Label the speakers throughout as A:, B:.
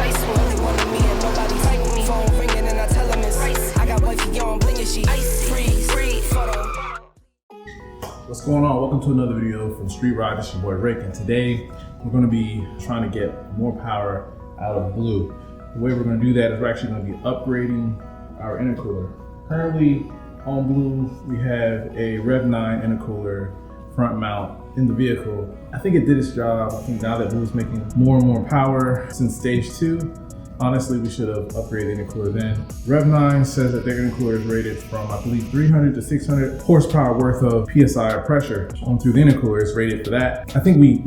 A: ice one. They wanted me and nobody fighting me. Phone ringing and I tell them it's ice. I got wifey on bling and she freeze photo.
B: What's going on? Welcome to another video from Street Ride. This is your boy Rick, and today we're going to be trying to get more power out of blue. The way we're going to do that is we're actually going to be upgrading our intercooler. Currently on blue, we have a Rev9 Intercooler front mount in the vehicle. I think it did its job. I think now that blue's making more and more power since stage 2, honestly, we should have upgraded the intercooler then. Rev9 says that their intercooler is rated from, I believe, 300 to 600 horsepower worth of PSI pressure through the intercooler. It's rated for that. I think we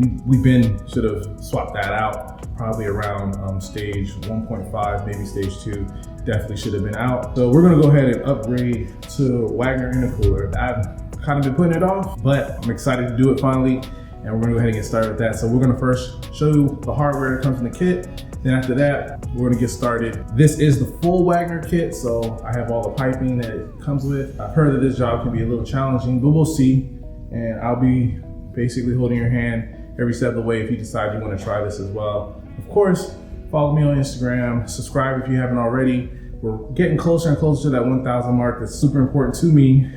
B: should have swapped that out probably around stage 1.5, maybe stage 2. Definitely should have been out. So we're gonna go ahead and upgrade to Wagner Intercooler. I've kind of been putting it off, but I'm excited to do it finally. And we're gonna go ahead and get started with that. So we're gonna first show you the hardware that comes in the kit. Then after that, we're gonna get started. This is the full Wagner kit, so I have all the piping that it comes with. I've heard that this job can be a little challenging, but we'll see. And I'll be basically holding your hand every step of the way if you decide you wanna try this as well. Of course, follow me on Instagram, subscribe if you haven't already. We're getting closer and closer to that 1,000 mark. That's super important to me.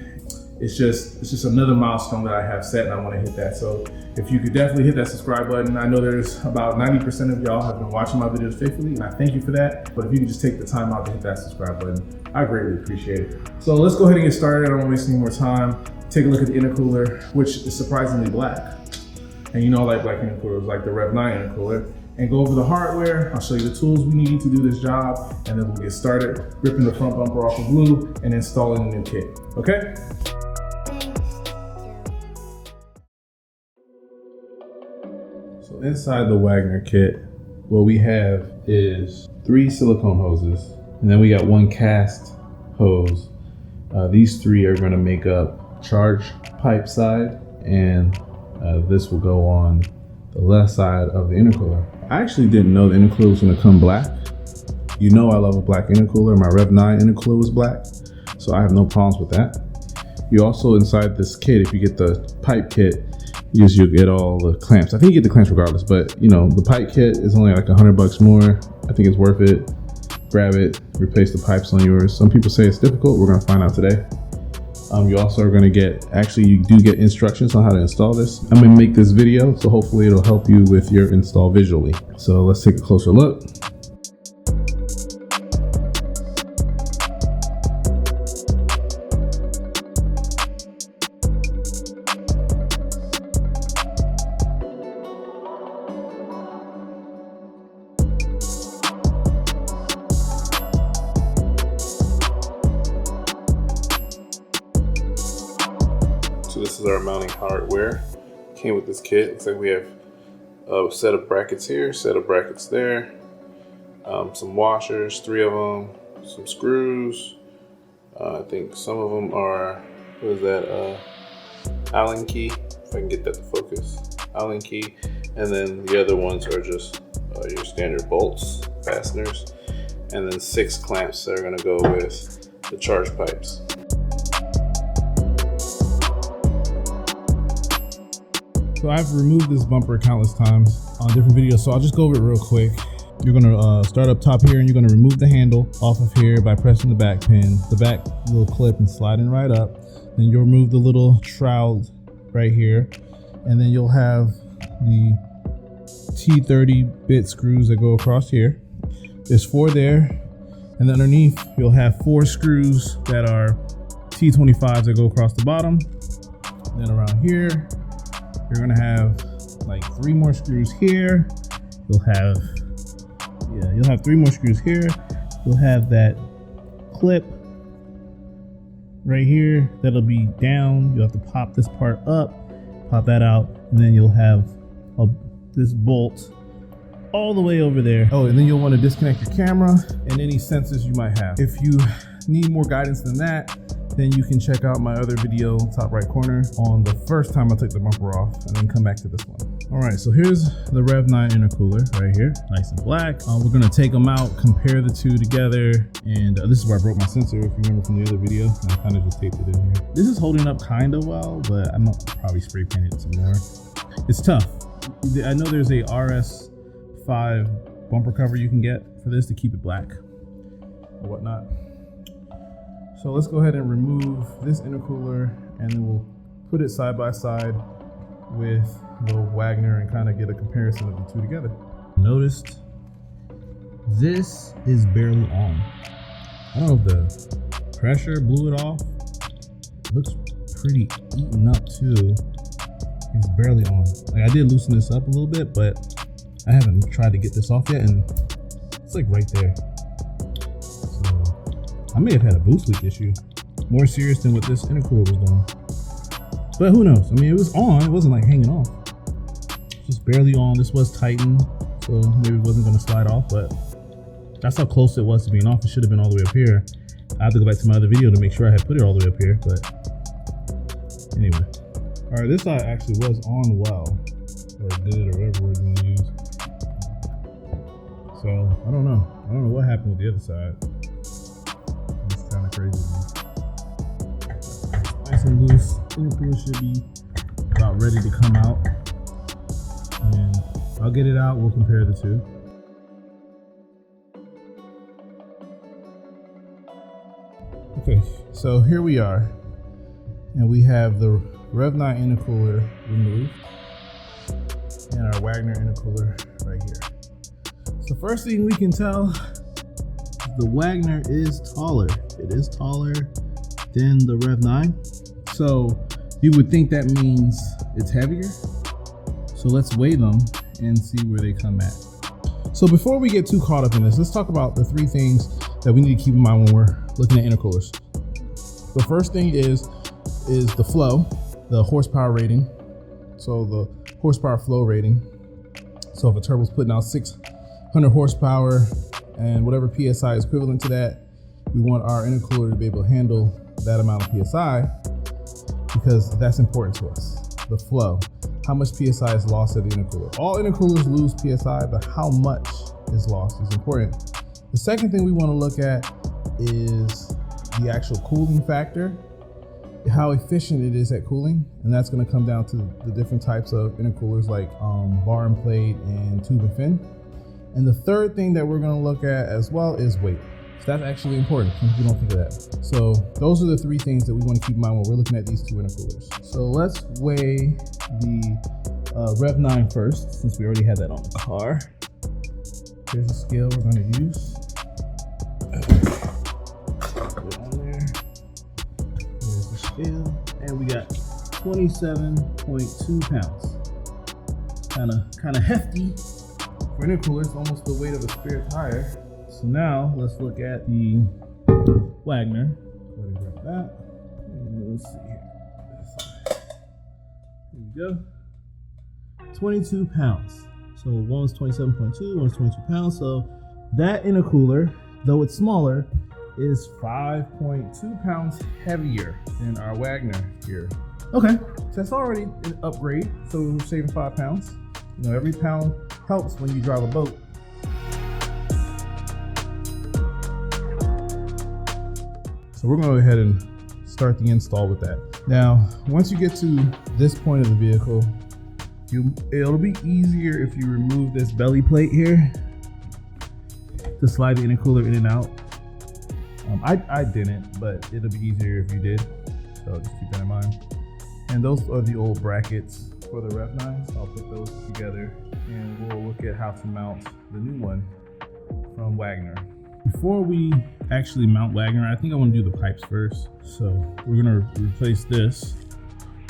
B: It's just another milestone that I have set, and I wanna hit that. So if you could definitely hit that subscribe button. I know there's about 90% of y'all have been watching my videos faithfully, and I thank you for that. But if you could just take the time out to hit that subscribe button, I greatly appreciate it. So let's go ahead and get started. I don't wanna waste any more time. Take a look at the intercooler, which is surprisingly black. And you know I like black intercoolers, like the Rev9 Intercooler. And go over the hardware. I'll show you the tools we need to do this job, and then we'll get started ripping the front bumper off of blue and installing the new kit, okay? So inside the Wagner kit, what we have is 3 silicone hoses, and then we got 1 cast hose. These 3 are gonna make up charge pipe side, and this will go on the left side of the intercooler. I actually didn't know the intercooler was gonna come black. You know I love a black intercooler. My Rev9 intercooler was black, so I have no problems with that. You also, inside this kit, if you get the pipe kit, you'll get all the clamps. I think you get the clamps regardless, but you know, the pipe kit is only like $100 more. I think it's worth it. Grab it, replace the pipes on yours. Some people say it's difficult. We're gonna find out today. You also are gonna get, actually you do get instructions on how to install this. I'm gonna make this video, so hopefully it'll help you with your install visually. So let's take a closer look. So this is our mounting hardware. Came with this kit. Looks like we have a set of brackets here, set of brackets there, some washers, 3 of them, some screws. I think some of them are, what is that, Allen key, if I can get that to focus, Allen key. And then the other ones are just your standard bolts, fasteners, and then 6 clamps that are gonna go with the charge pipes. So I've removed this bumper countless times on different videos, so I'll just go over it real quick. You're gonna start up top here, and you're gonna remove the handle off of here by pressing the back pin, the back little clip, and sliding right up. Then you'll remove the little shroud right here, and then you'll have the T30 bit screws that go across here. There's 4 there, and then underneath you'll have 4 screws that are T25s that go across the bottom. And then around here, you're gonna have like 3 more screws here. You'll have 3 more screws here. You'll have that clip right here that'll be down. You'll have to pop this part up, pop that out, and then you'll have this bolt all the way over there. Oh, and then you'll want to disconnect your camera and any sensors you might have. If you need more guidance than that, then you can check out my other video, top right corner, on the first time I took the bumper off, and then come back to this one. All right, so here's the Rev9 Intercooler right here, nice and black. We're gonna take them out, compare the 2 together, and this is where I broke my sensor, if you remember from the other video, and I kind of just taped it in here. This is holding up kind of well, but I'm gonna probably spray paint it some more. It's tough. I know there's a RS5 bumper cover you can get for this to keep it black or whatnot. So let's go ahead and remove this intercooler, and then we'll put it side by side with the Wagner and kind of get a comparison of the two together. Noticed this is barely on. I don't know if the pressure blew it off. It looks pretty eaten up too. It's barely on. Like, I did loosen this up a little bit, but I haven't tried to get this off yet, and it's like right there. So I may have had a boost leak issue, more serious than what this intercooler was doing. But who knows? I mean, it was on. It wasn't like hanging off. Just barely on. This was tightened, so maybe it wasn't going to slide off, but that's how close it was to being off. It should have been all the way up here. I have to go back to my other video to make sure I had put it all the way up here, but anyway. All right, this side actually was on well, or did, or whatever word you want to use. So I don't know. I don't know what happened with the other side. It's kind of crazy. Nice and loose. Intercooler should be about ready to come out, and I'll get it out. We'll compare the two. Okay, so here we are, and we have the Rev9 Intercooler removed and our Wagner Intercooler right here. So first thing we can tell, the Wagner is taller. It is taller than the Rev9. So you would think that means it's heavier. So let's weigh them and see where they come at. So before we get too caught up in this, let's talk about the three things that we need to keep in mind when we're looking at intercoolers. The first thing is the flow, the horsepower rating. So the horsepower flow rating. So if a turbo's putting out 600 horsepower and whatever PSI is equivalent to that, we want our intercooler to be able to handle that amount of PSI, because that's important to us. The flow, how much PSI is lost at the intercooler. All intercoolers lose PSI, but how much is lost is important. The second thing we want to look at is the actual cooling factor, how efficient it is at cooling, and that's going to come down to the different types of intercoolers like bar and plate and tube and fin. And the third thing that we're going to look at as well is weight. So that's actually important. You don't think of that. So those are the three things that we want to keep in mind when we're looking at these two intercoolers. So let's weigh the Rev9 first, since we already had that on the car. Here's the scale we're going to use. Put it on there. Here's the scale, and we got 27.2 pounds. Kind of hefty for an intercooler. It's almost the weight of a spare tire. So now let's look at the Wagner. Go ahead and grab that. And let's see here. Here we go. 22 pounds. So one was 27.2, one was 22 pounds. So that intercooler, though it's smaller, is 5.2 pounds heavier than our Wagner here. Okay, so that's already an upgrade. So we're saving 5 pounds. You know, every pound helps when you drive a boat. So we're gonna go ahead and start the install with that. Now, once you get to this point of the vehicle, it'll be easier if you remove this belly plate here to slide the intercooler in and out. I didn't, but it'll be easier if you did. So just keep that in mind. And those are the old brackets for the Rev9. So I'll put those together and we'll look at how to mount the new one from Wagner. Before we actually mount Wagner, I think I want to do the pipes first. So we're gonna replace this,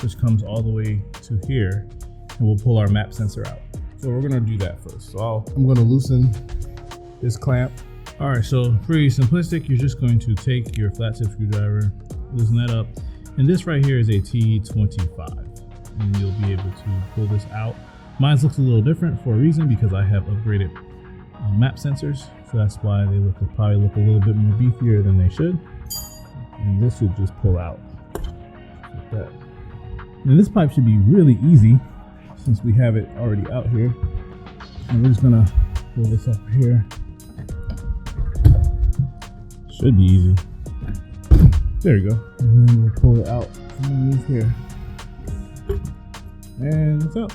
B: which comes all the way to here, and we'll pull our map sensor out. So we're gonna do that first. So I'm gonna loosen this clamp. All right, so pretty simplistic. You're just going to take your flat tip screwdriver, loosen that up. And this right here is a T25, and you'll be able to pull this out. Mine looks a little different for a reason, because I have upgraded map sensors. So that's why they probably look a little bit more beefier than they should. And this should just pull out like that. And this pipe should be really easy since we have it already out here. And we're just gonna pull this up here. Should be easy. There you go. And then we'll pull it out from underneath here. And it's out.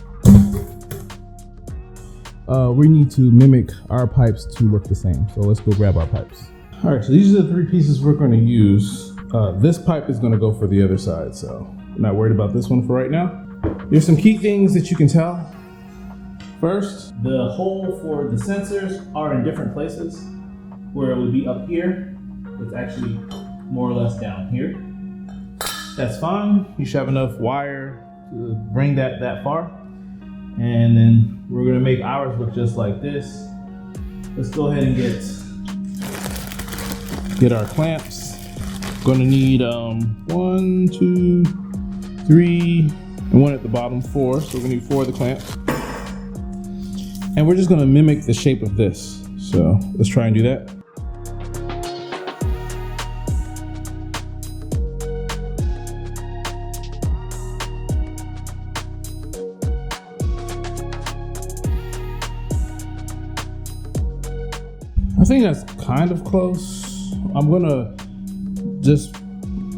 B: we need to mimic our pipes to look the same. So let's go grab our pipes. All right, so these are the 3 pieces we're going to use. This pipe is going to go for the other side, so I'm not worried about this one for right now. There's some key things that you can tell. First, the hole for the sensors are in different places. Where it would be up here, it's actually more or less down here. That's fine. You should have enough wire to bring that far. And then we're gonna make ours look just like this. Let's go ahead and get our clamps. Gonna need 1, 2, 3, and 1 at the bottom, 4. So we're gonna need 4 of the clamps. And we're just gonna mimic the shape of this. So let's try and do that. I think that's kind of close. I'm gonna just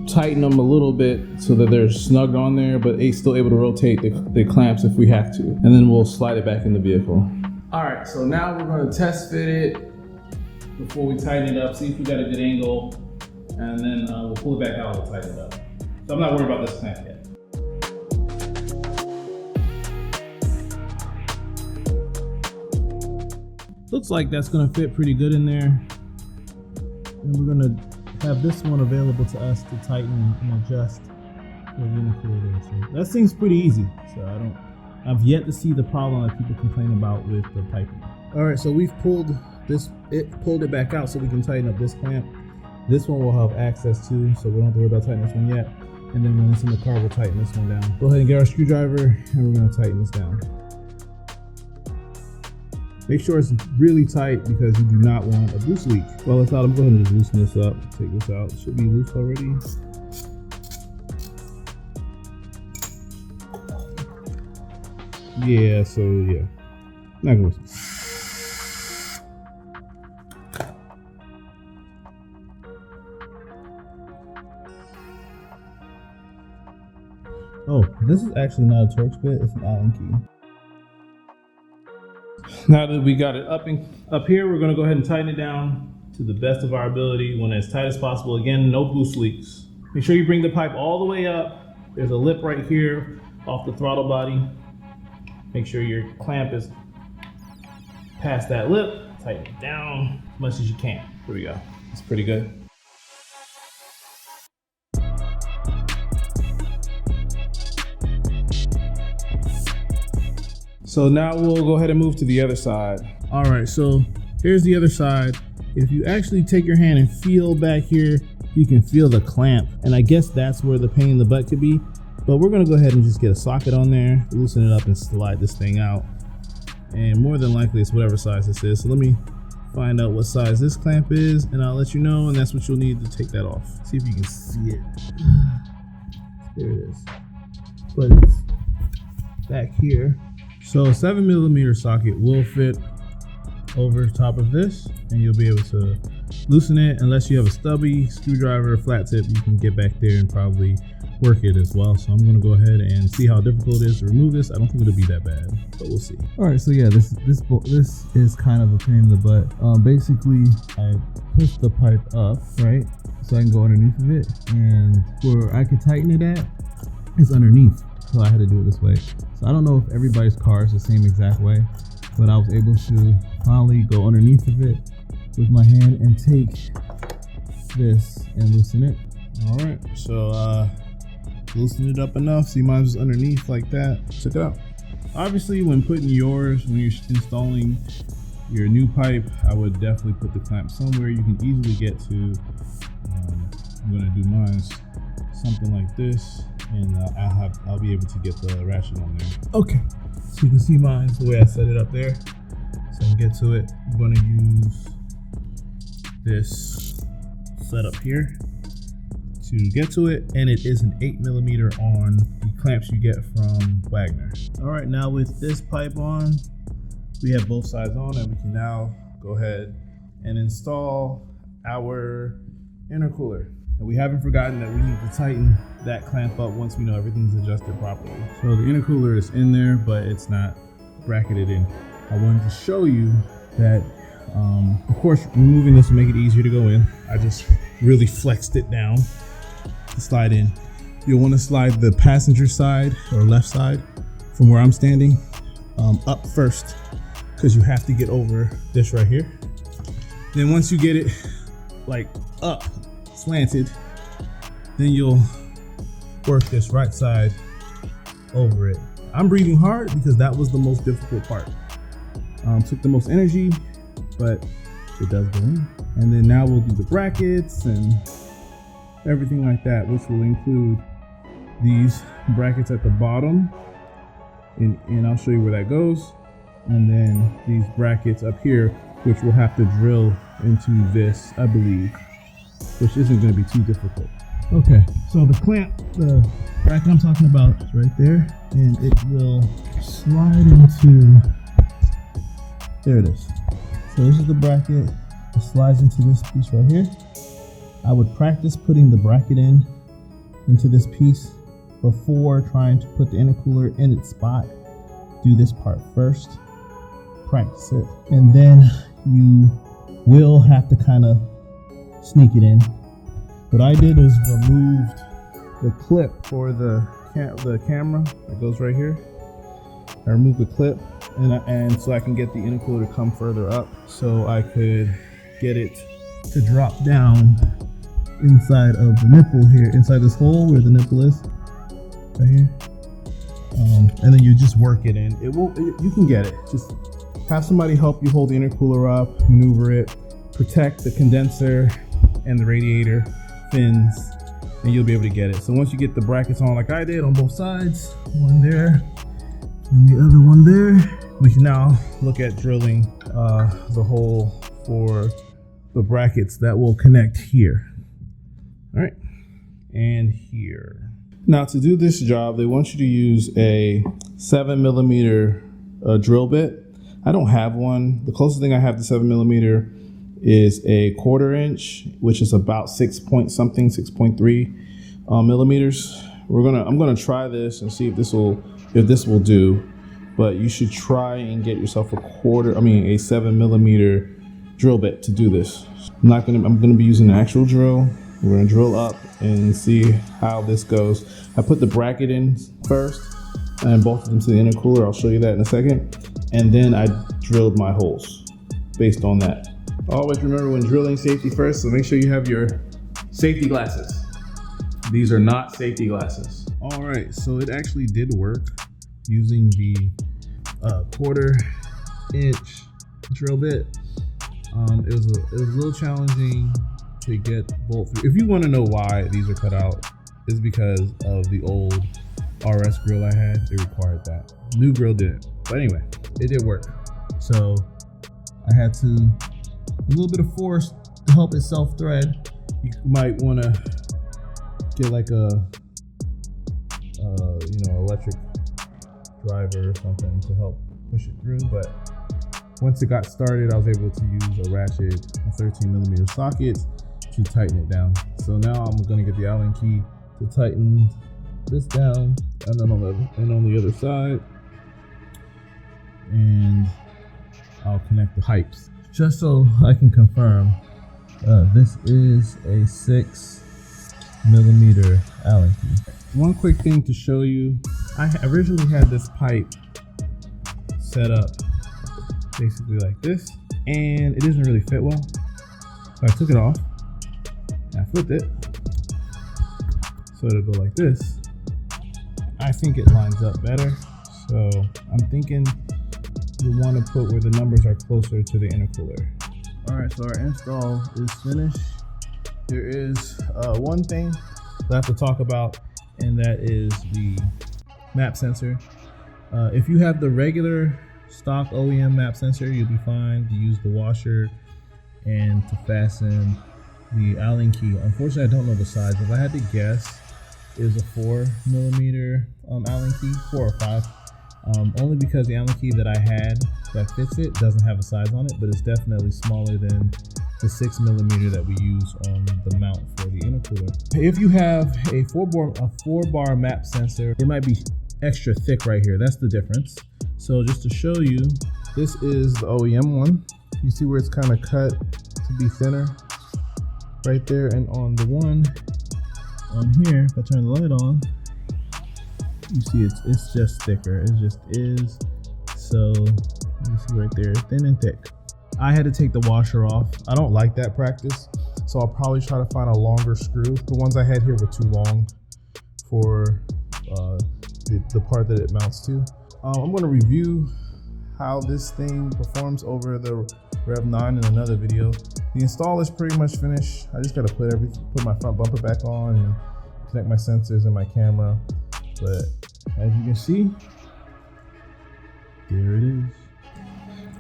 B: tighten them a little bit so that they're snug on there, but it's still able to rotate the clamps if we have to. And then we'll slide it back in the vehicle. All right, so now we're gonna test fit it before we tighten it up, see if we got a good angle, and then we'll pull it back out and we'll tighten it up. So I'm not worried about this clamp yet. Looks like that's gonna fit pretty good in there. And we're gonna have this one available to us to tighten and adjust for the intercooler. So that seems pretty easy. So I've yet to see the problem that people complain about with the piping. All right, so we've pulled it back out so we can tighten up this clamp. This one we'll have access to, so we don't have to worry about tightening this one yet. And then when it's in the car, we'll tighten this one down. Go ahead and get our screwdriver and we're gonna tighten this down. Make sure it's really tight because you do not want a loose leak. Well, it's out. I'm going to just loosen this up. Take this out. It should be loose already. Yeah, so yeah. Not gonna listen. Oh, this is actually not a Torx bit, it's an Allen key. Now that we got it up here, we're gonna go ahead and tighten it down to the best of our ability when as tight as possible. Again, no loose leaks. Make sure you bring the pipe all the way up. There's a lip right here off the throttle body. Make sure your clamp is past that lip. Tighten it down as much as you can. Here we go. It's pretty good. So now we'll go ahead and move to the other side. All right, so here's the other side. If you actually take your hand and feel back here, you can feel the clamp. And I guess that's where the pain in the butt could be. But we're gonna go ahead and just get a socket on there, loosen it up and slide this thing out. And more than likely it's whatever size this is. So let me find out what size this clamp is and I'll let you know, and that's what you'll need to take that off. See if you can see it. There it is. But it's back here. So a 7mm socket will fit over top of this and you'll be able to loosen it. Unless you have a stubby screwdriver or flat tip, you can get back there and probably work it as well. So I'm going to go ahead and see how difficult it is to remove this. I don't think it'll be that bad, but we'll see. All right, so yeah, this is kind of a pain in the butt. Basically, I push the pipe up, right, so I can go underneath of it, and where I can tighten it at is underneath. So I had to do it this way. So I don't know if everybody's car is the same exact way, but I was able to finally go underneath of it with my hand and take this and loosen it. All right, so loosen it up enough. See, mine was underneath like that. Check it out. Obviously, when you're installing your new pipe, I would definitely put the clamp somewhere you can easily get to. I'm gonna do mine something like this, and I'll be able to get the ratchet on there. Okay, so you can see mine the way I set it up there. So I can get to it. I'm gonna use this setup here to get to it, and it is an 8mm on the clamps you get from Wagner. All right, now with this pipe on, we have both sides on, and we can now go ahead and install our intercooler. And we haven't forgotten that we need to tighten that clamp up once we know everything's adjusted properly. So the intercooler is in there, but it's not bracketed in. I wanted to show you that, of course, removing this will make it easier to go in. I just really flexed it down to slide in. You'll want to slide the passenger side or left side from where I'm standing up first, because you have to get over this right here. Then once you get it like up, slanted, then you'll work this right side over it. I'm breathing hard because that was the most difficult part. Took the most energy, but it does go in. And then now we'll do the brackets and everything like that, which will include these brackets at the bottom, and I'll show you where that goes. And then these brackets up here, which we'll have to drill into this, I believe, which isn't going to be too difficult. Okay, so the clamp, the bracket I'm talking about is right there, and it will slide into, there it is. So this is the bracket, it slides into this piece right here. I would practice putting the bracket into this piece before trying to put the intercooler in its spot. Do this part first, practice it, and then you will have to kind of sneak it in. What I did is removed the clip for the camera that goes right here. I removed the clip, and so I can get the intercooler to come further up, so I could get it to drop down inside of the nipple here, inside this hole where the nipple is, right here. And then you just work it in. You can get it. Just have somebody help you hold the intercooler up, maneuver it, protect the condenser and the radiator fins, and you'll be able to get it. So once you get the brackets on like I did on both sides, one there and the other one there, we can now look at drilling the hole for the brackets that will connect here. All right, and here. Now to do this job, they want you to use a 7mm drill bit. I don't have one. The closest thing I have to 7mm is a 1/4 inch, which is about 6.3 millimeters. I'm gonna try this and see if this will do. But you should try and get yourself a 7mm drill bit to do this. I'm gonna be using an actual drill. We're gonna drill up and see how this goes. I put the bracket in first and both of them to the intercooler. I'll show you that in a second. And then I drilled my holes based on that. Always remember when drilling, safety first, so make sure you have your safety glasses. These are not safety glasses. All right, so it actually did work using the 1/4 inch drill bit. It was a little challenging to get bolt through. If you want to know why these are cut out, it's because of the old RS grill I had. It required that. New grill didn't. But anyway, it did work. So I had to, a little bit of force to help it self-thread. You might want to get like a electric driver or something to help push it through. But once it got started, I was able to use a ratchet, a 13mm socket to tighten it down. So now I'm going to get the Allen key to tighten this down, and then on the other side, and I'll connect the pipes just so I can confirm. This is a 6mm Allen key. One quick thing to show you, I originally had this pipe set up basically like this, and it doesn't really fit well. So I took it off and I flipped it so it'll go like this. I think it lines up better, so I'm thinking you want to put where the numbers are closer to the intercooler. All right, so our install is finished. There is one thing that I have to talk about, and that is the map sensor. If you have the regular stock OEM map sensor, you'll be fine to use the washer and to fasten the Allen key. Unfortunately, I don't know the size. If I had to guess, it is a 4mm Allen key, 4 or 5. Only because the Allen key that I had that fits it doesn't have a size on it, but it's definitely smaller than the 6mm that we use on the mount for the intercooler. If you have a 4-bar map sensor, it might be extra thick right here. That's the difference. So just to show you, This is the OEM one. You see where it's kind of cut to be thinner right there, and on the one on here, if I turn the light on, you see it's just thicker. It just is. So you see right there, thin and thick. I had to take the washer off. I don't like that practice, so I'll probably try to find a longer screw. The ones I had here were too long for the part that it mounts to. I'm going to review how this thing performs over the Rev9 in another video. The install is pretty much finished. I just got to put my front bumper back on and connect my sensors and my camera. But as you can see, there it is.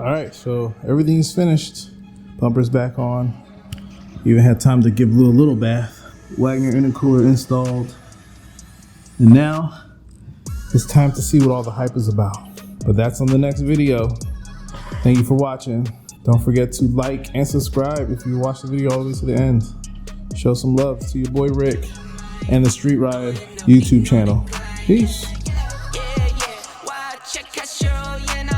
B: All right, so everything's finished. Bumper's back on. Even had time to give Blue a little bath. Wagner Intercooler installed. And now it's time to see what all the hype is about. But that's on the next video. Thank you for watching. Don't forget to like and subscribe if you watch the video all the way to the end. Show some love to your boy Rick and the Street Ride YouTube channel. Peace.
A: Yeah, yeah. Why check I show you